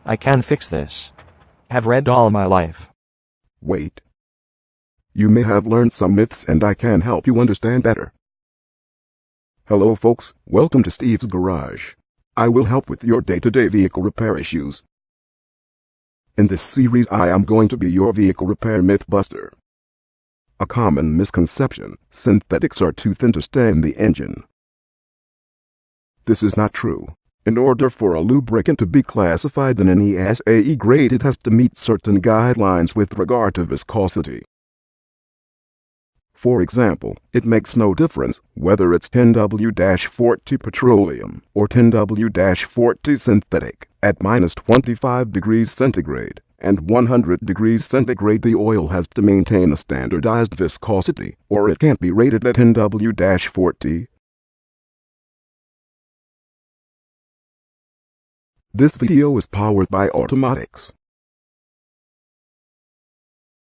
I can fix this. Have read all my life. Wait. You may have learned some myths and I can help you understand better. Hello folks, welcome to Steve's Garage. I will help with your day-to-day vehicle repair issues. In this series I am going to be your vehicle repair myth buster. A common misconception: synthetics are too thin to stay in the engine. This is not true. In order for a lubricant to be classified in any SAE grade, it has to meet certain guidelines with regard to viscosity. For example, it makes no difference whether it's 10W-40 petroleum or 10W-40 synthetic. At minus 25 degrees centigrade and 100 degrees centigrade, the oil has to maintain a standardized viscosity, or it can't be rated at 10W-40. This video is powered by Automotix.